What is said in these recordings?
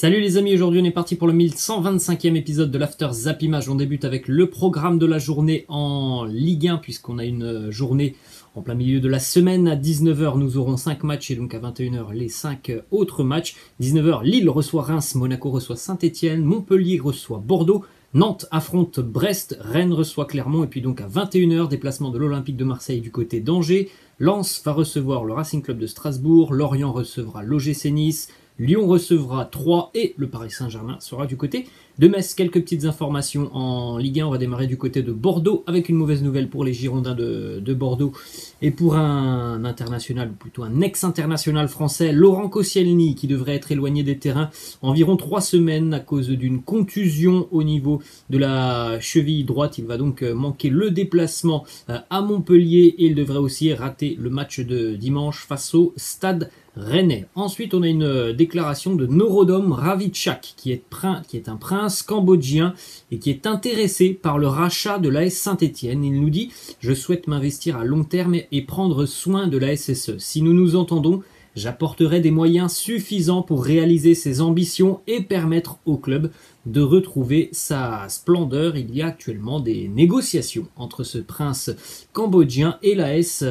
Salut les amis, aujourd'hui on est parti pour le 1125e épisode de l'After Zap Image. On débute avec le programme de la journée en Ligue 1 puisqu'on a une journée en plein milieu de la semaine. À 19h nous aurons 5 matchs et donc à 21h les 5 autres matchs. 19h Lille reçoit Reims, Monaco reçoit Saint-Etienne, Montpellier reçoit Bordeaux, Nantes affronte Brest, Rennes reçoit Clermont et puis donc à 21h déplacement de l'Olympique de Marseille du côté d'Angers. Lens va recevoir le Racing Club de Strasbourg, Lorient recevra l'OGC Nice, Lyon recevra Troyes et le Paris Saint-Germain sera du côté de Metz. Quelques petites informations en Ligue 1. On va démarrer du côté de Bordeaux avec une mauvaise nouvelle pour les Girondins de Bordeaux et pour un international, ou plutôt un ex-international français, Laurent Koscielny, qui devrait être éloigné des terrains environ 3 semaines à cause d'une contusion au niveau de la cheville droite. Il va donc manquer le déplacement à Montpellier et il devrait aussi rater le match de dimanche face au Stade Rennais. Ensuite, on a une déclaration de Norodom Ravitchak, qui est un prince cambodgien et qui est intéressé par le rachat de l'AS Saint-Etienne. Il nous dit « Je souhaite m'investir à long terme et prendre soin de la SSE. Si nous nous entendons, j'apporterai des moyens suffisants pour réaliser ses ambitions et permettre au club de retrouver sa splendeur. » Il y a actuellement des négociations entre ce prince cambodgien et l'AS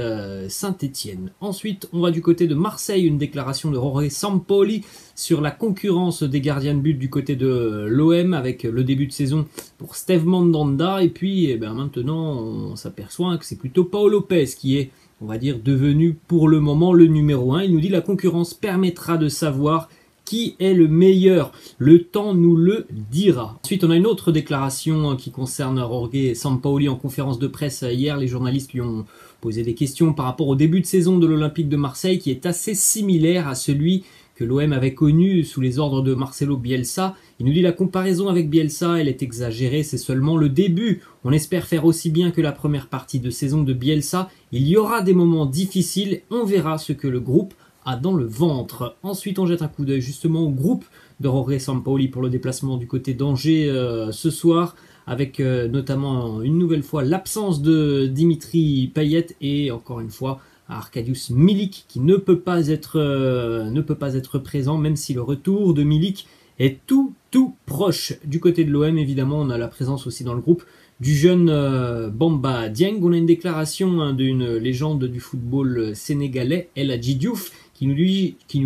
Saint-Etienne. Ensuite, on va du côté de Marseille, une déclaration de Jorge Sampaoli sur la concurrence des gardiens de but du côté de l'OM avec le début de saison pour Steve Mandanda. Et puis maintenant, on s'aperçoit que c'est plutôt Pau Lopez qui est, on va dire, devenu pour le moment le numéro 1. Il nous dit la concurrence permettra de savoir qui est le meilleur. Le temps nous le dira. Ensuite, on a une autre déclaration qui concerne Jorge Sampaoli en conférence de presse hier. Les journalistes lui ont posé des questions par rapport au début de saison de l'Olympique de Marseille qui est assez similaire à celui que l'OM avait connu sous les ordres de Marcelo Bielsa. Il nous dit la comparaison avec Bielsa, elle est exagérée, c'est seulement le début. On espère faire aussi bien que la première partie de saison de Bielsa. Il y aura des moments difficiles, on verra ce que le groupe a dans le ventre. Ensuite, on jette un coup d'œil justement au groupe de Jorge Sampaoli pour le déplacement du côté d'Angers ce soir, avec notamment une nouvelle fois l'absence de Dimitri Payet et encore une fois Arkadiusz Milik qui ne peut pas être présent, même si le retour de Milik est tout proche. Du côté de l'OM, évidemment, on a la présence aussi dans le groupe du jeune Bamba Dieng. On a une déclaration d'une légende du football sénégalais, El Hadji Diouf, qui nous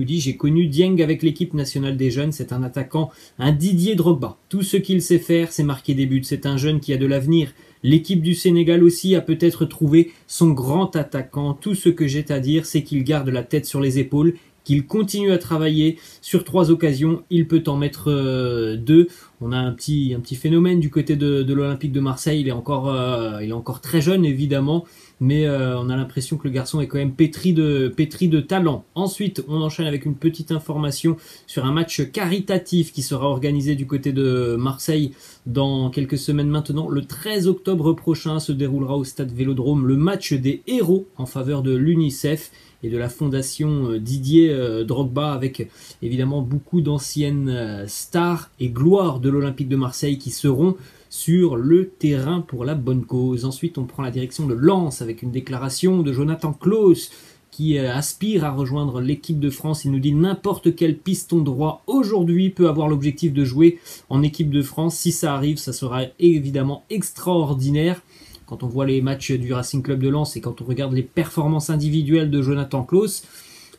dit « J'ai connu Dieng avec l'équipe nationale des jeunes, c'est un attaquant, un Didier Drogba. Tout ce qu'il sait faire, c'est marquer des buts. C'est un jeune qui a de l'avenir. L'équipe du Sénégal aussi a peut-être trouvé son grand attaquant. Tout ce que j'ai à dire, c'est qu'il garde la tête sur les épaules, qu'il continue à travailler. Sur 3 occasions, il peut en mettre 2. On a un petit phénomène du côté de l'Olympique de Marseille. Il est encore très jeune, évidemment, mais on a l'impression que le garçon est quand même pétri de talent. Ensuite, on enchaîne avec une petite information sur un match caritatif qui sera organisé du côté de Marseille dans quelques semaines maintenant. Le 13 octobre prochain se déroulera au stade Vélodrome le match des héros en faveur de l'UNICEF et de la fondation Didier Drogba, avec évidemment beaucoup d'anciennes stars et gloires de l'Olympique de Marseille qui seront sur le terrain pour la bonne cause. Ensuite, on prend la direction de Lens avec une déclaration de Jonathan Klaus qui aspire à rejoindre l'équipe de France. Il nous dit « N'importe quel piston droit aujourd'hui peut avoir l'objectif de jouer en équipe de France. Si ça arrive, ça sera évidemment extraordinaire. » Quand on voit les matchs du Racing Club de Lens et quand on regarde les performances individuelles de Jonathan Klaus,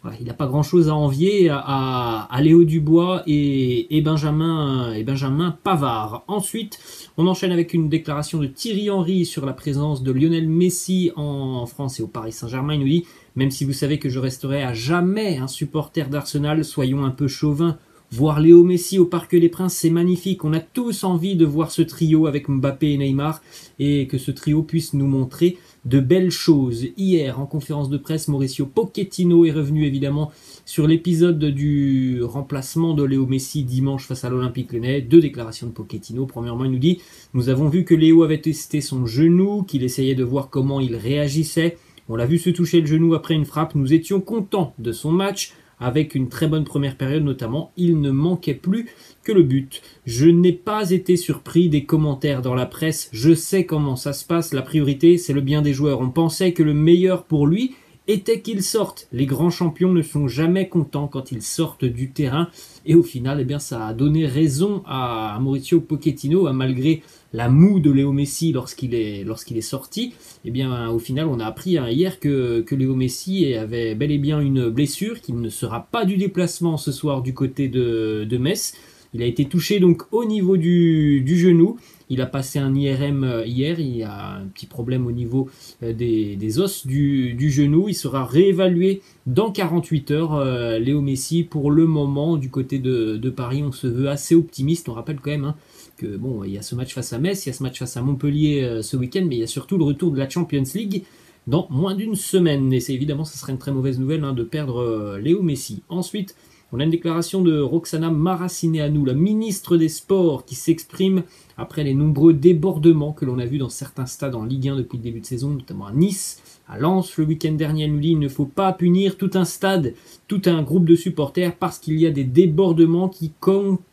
voilà, il n'a pas grand-chose à envier à Léo Dubois et Benjamin Pavard. Ensuite, on enchaîne avec une déclaration de Thierry Henry sur la présence de Lionel Messi en France et au Paris Saint-Germain. Il nous dit « Même si vous savez que je resterai à jamais un supporter d'Arsenal, soyons un peu chauvins. Voir Léo Messi au Parc des Princes, c'est magnifique. On a tous envie de voir ce trio avec Mbappé et Neymar et que ce trio puisse nous montrer de belles choses. » Hier, en conférence de presse, Mauricio Pochettino est revenu évidemment sur l'épisode du remplacement de Léo Messi dimanche face à l'Olympique Lyonnais. 2 déclarations de Pochettino. Premièrement, il nous dit « Nous avons vu que Léo avait testé son genou, qu'il essayait de voir comment il réagissait. On l'a vu se toucher le genou après une frappe. Nous étions contents de son match. Avec une très bonne première période notamment, il ne manquait plus que le but. Je n'ai pas été surpris des commentaires dans la presse, je sais comment ça se passe, la priorité c'est le bien des joueurs. On pensait que le meilleur pour lui était qu'ils sortent. Les grands champions ne sont jamais contents quand ils sortent du terrain. Et au final, eh bien, ça a donné raison à Mauricio Pochettino, malgré la moue de Léo Messi lorsqu'il est sorti. Eh bien, au final, on a appris hier que Léo Messi avait bel et bien une blessure, qu'il ne sera pas du déplacement ce soir du côté de Metz. Il a été touché donc au niveau du genou. Il a passé un IRM hier. Il y a un petit problème au niveau des os du genou. Il sera réévalué dans 48 heures. Léo Messi, pour le moment, du côté de Paris, on se veut assez optimiste. On rappelle quand même que bon, il y a ce match face à Metz, il y a ce match face à Montpellier ce week-end, mais il y a surtout le retour de la Champions League dans moins d'une semaine. Et c'est évidemment, ça serait une très mauvaise nouvelle de perdre Léo Messi. Ensuite, on a une déclaration de Roxana Maracineanu, la ministre des Sports, qui s'exprime après les nombreux débordements que l'on a vus dans certains stades en Ligue 1 depuis le début de saison, notamment à Nice, à Lens le week-end dernier. Elle nous dit qu'il ne faut pas punir tout un stade, tout un groupe de supporters parce qu'il y a des débordements qui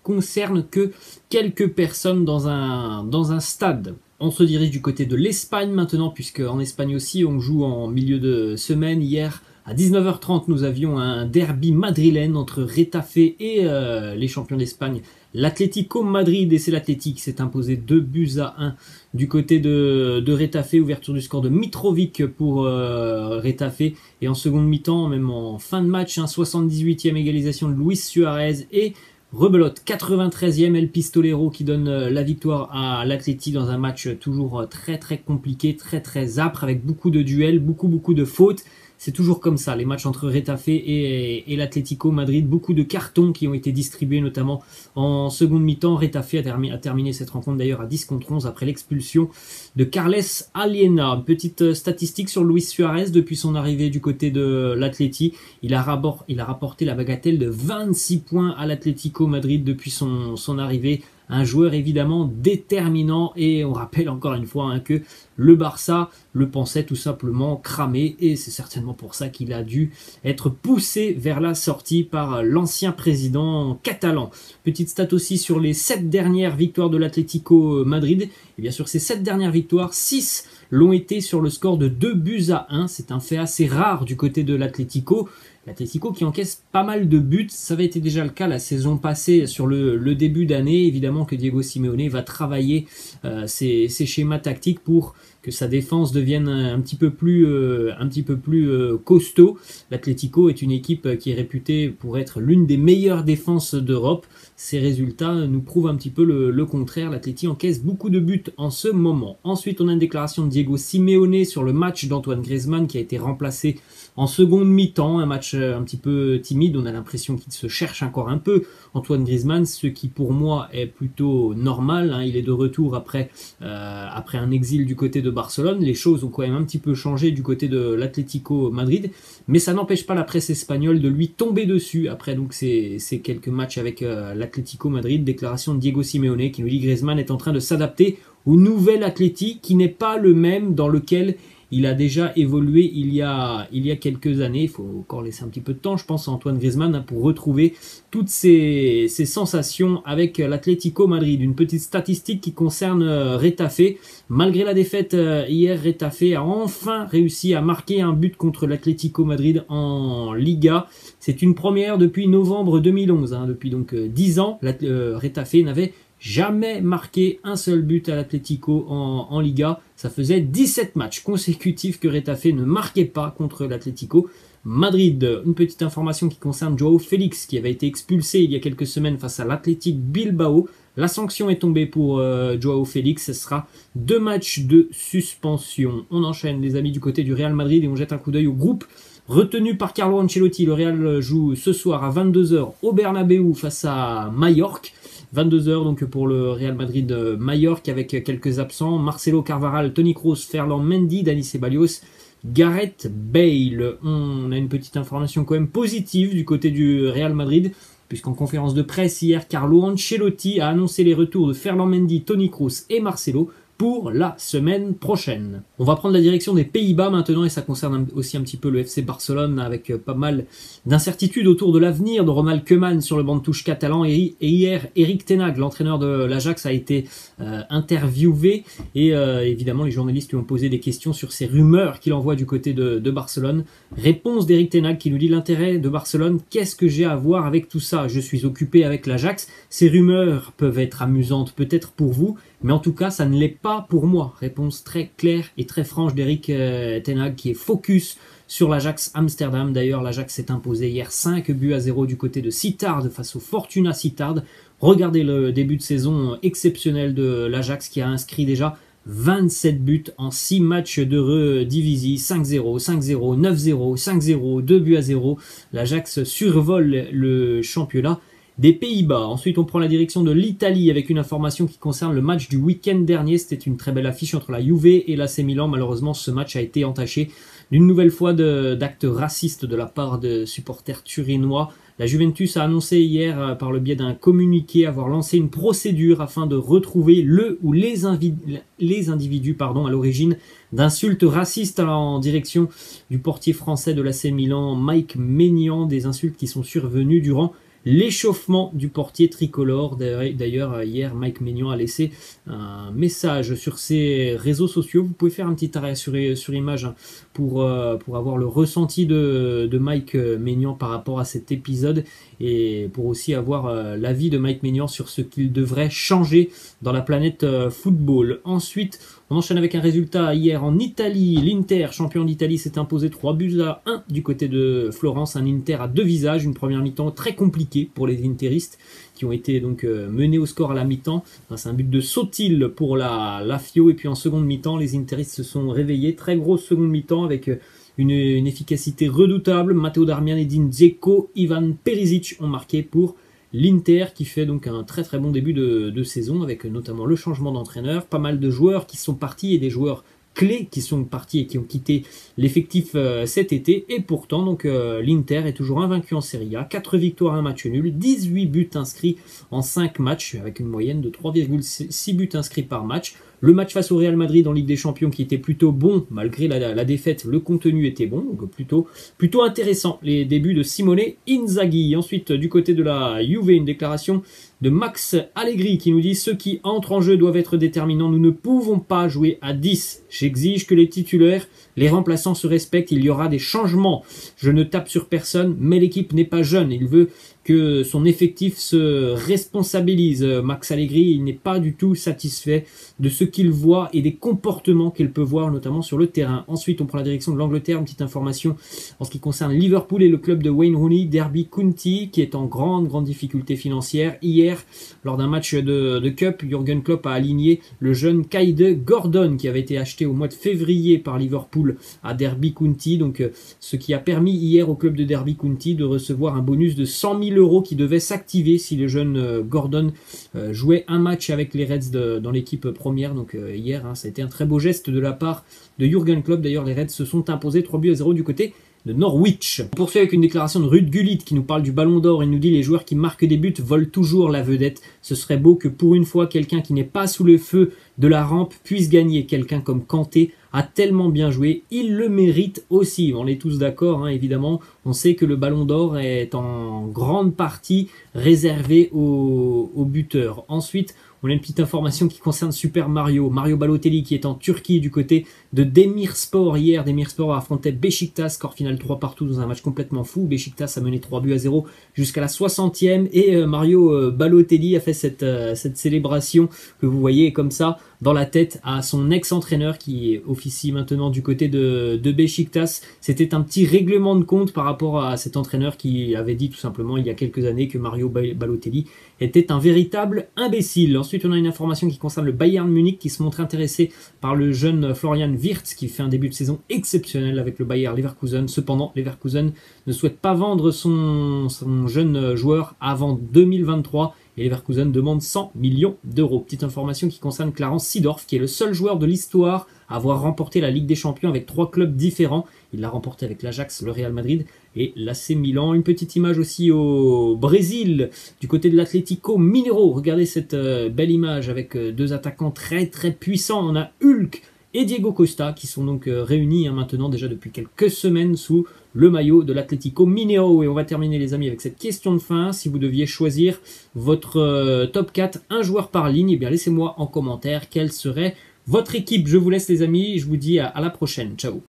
concernent que quelques personnes dans un stade. On se dirige du côté de l'Espagne maintenant, puisque en Espagne aussi on joue en milieu de semaine. Hier, à 19h30, nous avions un derby madrilène entre Retafe et les champions d'Espagne, l'Atlético Madrid, et c'est l'Atlético qui s'est imposé 2-1 du côté de Retafe. Ouverture du score de Mitrovic pour Retafe, et en seconde mi-temps, même en fin de match, 78e égalisation de Luis Suarez, et rebelote 93e, El Pistolero qui donne la victoire à l'Atleti dans un match toujours très très compliqué, très très âpre, avec beaucoup de duels, beaucoup de fautes. C'est toujours comme ça, les matchs entre Retafe et l'Atlético Madrid. Beaucoup de cartons qui ont été distribués, notamment en seconde mi-temps. Retafe a terminé cette rencontre d'ailleurs à 10-11 après l'expulsion de Carles Aliena. Une petite statistique sur Luis Suarez depuis son arrivée du côté de l'Atleti. Il a rapporté la bagatelle de 26 points à l'Atlético Madrid depuis son arrivée. Un joueur évidemment déterminant, et on rappelle encore une fois que le Barça le pensait tout simplement cramé, et c'est certainement pour ça qu'il a dû être poussé vers la sortie par l'ancien président catalan. Petite stat aussi sur les 7 dernières victoires de l'Atlético Madrid. Et bien sûr, ces 7 dernières victoires, 6 l'ont été sur le score de 2-1. C'est un fait assez rare du côté de l'Atlético. L'Atlético qui encaisse pas mal de buts, ça avait été déjà le cas la saison passée sur le début d'année. Évidemment que Diego Simeone va travailler ses schémas tactiques pour que sa défense devienne un petit peu plus costaud. L'Atlético est une équipe qui est réputée pour être l'une des meilleures défenses d'Europe. Ces résultats nous prouvent un petit peu le contraire. L'Atlético encaisse beaucoup de buts en ce moment. Ensuite, on a une déclaration de Diego Simeone sur le match d'Antoine Griezmann qui a été remplacé en seconde mi-temps. Un match un petit peu timide, on a l'impression qu'il se cherche encore un peu, Antoine Griezmann, ce qui pour moi est plutôt normal. Il est de retour après un exil du côté de Barcelone. Les choses ont quand même un petit peu changé du côté de l'Atlético Madrid, mais ça n'empêche pas la presse espagnole de lui tomber dessus après donc ces quelques matchs avec l'Atlético Madrid. Déclaration de Diego Simeone qui nous dit: Griezmann est en train de s'adapter au nouvel Atleti qui n'est pas le même dans lequel il a déjà évolué il y a quelques années. Il faut encore laisser un petit peu de temps, je pense, à Antoine Griezmann pour retrouver toutes ces sensations avec l'Atlético Madrid. Une petite statistique qui concerne Retafe. Malgré la défaite hier, Retafe a enfin réussi à marquer un but contre l'Atlético Madrid en Liga. C'est une première depuis novembre 2011. Depuis donc 10 ans, Retafe n'avait jamais marqué un seul but à l'Atlético en Liga. Ça faisait 17 matchs consécutifs que Retafe ne marquait pas contre l'Atlético Madrid. Une petite information qui concerne Joao Félix qui avait été expulsé il y a quelques semaines face à l'Athletic Bilbao. La sanction est tombée pour Joao Félix. Ce sera 2 matchs de suspension. On enchaîne les amis du côté du Real Madrid et on jette un coup d'œil au groupe retenu par Carlo Ancelotti. Le Real joue ce soir à 22h au Bernabéu face à Majorque. 22h donc pour le Real Madrid Majorque avec quelques absents: Marcelo Carvajal, Toni Kroos, Ferland Mendy, Dani Ceballos, Gareth Bale. On a une petite information quand même positive du côté du Real Madrid, puisqu'en conférence de presse hier, Carlo Ancelotti a annoncé les retours de Ferland Mendy, Toni Kroos et Marcelo pour la semaine prochaine. On va prendre la direction des Pays-Bas maintenant et ça concerne aussi un petit peu le FC Barcelone avec pas mal d'incertitudes autour de l'avenir de Ronald Koeman sur le banc de touche catalan et hier Erik ten Hag, l'entraîneur de l'Ajax, a été interviewé et évidemment les journalistes lui ont posé des questions sur ces rumeurs qu'il envoie du côté de Barcelone. Réponse d'Erik ten Hag qui nous dit: l'intérêt de Barcelone, qu'est-ce que j'ai à voir avec tout ça? Je suis occupé avec l'Ajax, ces rumeurs peuvent être amusantes peut-être pour vous, mais en tout cas, ça ne l'est pas pour moi. Réponse très claire et très franche d'Erik ten Hag qui est focus sur l'Ajax Amsterdam. D'ailleurs, l'Ajax s'est imposé hier 5-0 du côté de Sittard face au Fortuna Sittard. Regardez le début de saison exceptionnel de l'Ajax qui a inscrit déjà 27 buts en 6 matchs de Eredivisie, 5-0, 5-0, 9-0, 5-0, 2-0. L'Ajax survole le championnat des Pays-Bas. Ensuite, on prend la direction de l'Italie avec une information qui concerne le match du week-end dernier. C'était une très belle affiche entre la Juve et l'AC Milan. Malheureusement, ce match a été entaché d'une nouvelle fois d'actes racistes de la part de supporters turinois. La Juventus a annoncé hier, par le biais d'un communiqué, avoir lancé une procédure afin de retrouver le ou les individus à l'origine d'insultes racistes en direction du portier français de l'AC Milan, Mike Maignan, des insultes qui sont survenues durant l'échauffement du portier tricolore. D'ailleurs, hier, Mike Maignan a laissé un message sur ses réseaux sociaux. Vous pouvez faire un petit arrêt sur image pour avoir le ressenti de Mike Maignan par rapport à cet épisode et pour aussi avoir l'avis de Mike Maignan sur ce qu'il devrait changer dans la planète football. Ensuite, on enchaîne avec un résultat hier en Italie. L'Inter, champion d'Italie, s'est imposé 3-1 du côté de Florence. Un Inter à deux visages, une première mi-temps très compliquée pour les interistes qui ont été donc menés au score à la mi-temps. C'est un but de Sotil pour la Fio et puis en seconde mi-temps, les interistes se sont réveillés. Très grosse seconde mi-temps avec une efficacité redoutable. Matteo Darmian, Edin Dzeko, Ivan Perisic ont marqué pour l'Inter qui fait donc un très très bon début de saison avec notamment le changement d'entraîneur, pas mal de joueurs qui sont partis et des joueurs clés qui sont partis et qui ont quitté l'effectif cet été et pourtant donc l'Inter est toujours invaincu en Serie A, 4 victoires, 1 match nul, 18 buts inscrits en 5 matchs avec une moyenne de 3,6 buts inscrits par match. Le match face au Real Madrid en Ligue des Champions qui était plutôt bon, malgré la défaite, le contenu était bon, donc plutôt intéressant. Les débuts de Simone Inzaghi. Ensuite, du côté de la Juve, une déclaration de Max Allegri qui nous dit: ceux qui entrent en jeu doivent être déterminants, nous ne pouvons pas jouer à 10. J'exige que les titulaires, les remplaçants se respectent, il y aura des changements. Je ne tape sur personne, mais l'équipe n'est pas jeune, il veut que son effectif se responsabilise. Max Allegri, il n'est pas du tout satisfait de ce qu'il voit et des comportements qu'il peut voir, notamment sur le terrain. Ensuite, on prend la direction de l'Angleterre. Une petite information en ce qui concerne Liverpool et le club de Wayne Rooney, Derby County, qui est en grande difficulté financière. Hier, lors d'un match de Cup, Jürgen Klopp a aligné le jeune Kaide Gordon, qui avait été acheté au mois de février par Liverpool à Derby County. Donc, ce qui a permis hier au club de Derby County de recevoir un bonus de 100 000 € qui devait s'activer si le jeune Gordon jouait un match avec les Reds dans l'équipe première. Donc hier, ça a été un très beau geste de la part de Jürgen Klopp. D'ailleurs, les Reds se sont imposés 3-0 du côté de Norwich. On poursuit avec une déclaration de Ruud Gullit qui nous parle du Ballon d'Or. Il nous dit: les joueurs qui marquent des buts volent toujours la vedette. Ce serait beau que pour une fois, quelqu'un qui n'est pas sous le feu de la rampe puisse gagner. Quelqu'un comme Kanté a tellement bien joué, il le mérite aussi. On est tous d'accord, évidemment. On sait que le Ballon d'Or est en grande partie réservé aux buteurs. Ensuite, on a une petite information qui concerne Super Mario Balotelli qui est en Turquie du côté de Demirspor. Hier, Demirspor a affronté Beşiktaş, score final 3-2 dans un match complètement fou. Beşiktaş a mené 3-0 jusqu'à la 60e et Mario Balotelli a fait cette célébration que vous voyez comme ça dans la tête à son ex-entraîneur qui officie maintenant du côté de Beşiktaş. C'était un petit règlement de compte par rapport à cet entraîneur qui avait dit tout simplement il y a quelques années que Mario Balotelli était un véritable imbécile. Ensuite, on a une information qui concerne le Bayern Munich qui se montre intéressé par le jeune Florian Wirtz qui fait un début de saison exceptionnel avec le Bayer Leverkusen. Cependant, Leverkusen ne souhaite pas vendre son jeune joueur avant 2023 et Leverkusen demande 100 millions d'euros. Petite information qui concerne Clarence Seedorf qui est le seul joueur de l'histoire à avoir remporté la Ligue des Champions avec 3 clubs différents. Il l'a remporté avec l'Ajax, le Real Madrid, et l'AC Milan. Une petite image aussi au Brésil, du côté de l'Atlético Mineiro. Regardez cette belle image avec deux attaquants très très puissants. On a Hulk et Diego Costa qui sont donc réunis maintenant déjà depuis quelques semaines sous le maillot de l'Atlético Mineiro. Et on va terminer les amis avec cette question de fin. Si vous deviez choisir votre top 4, un joueur par ligne, eh bien laissez-moi en commentaire quelle serait votre équipe. Je vous laisse les amis, je vous dis à la prochaine. Ciao.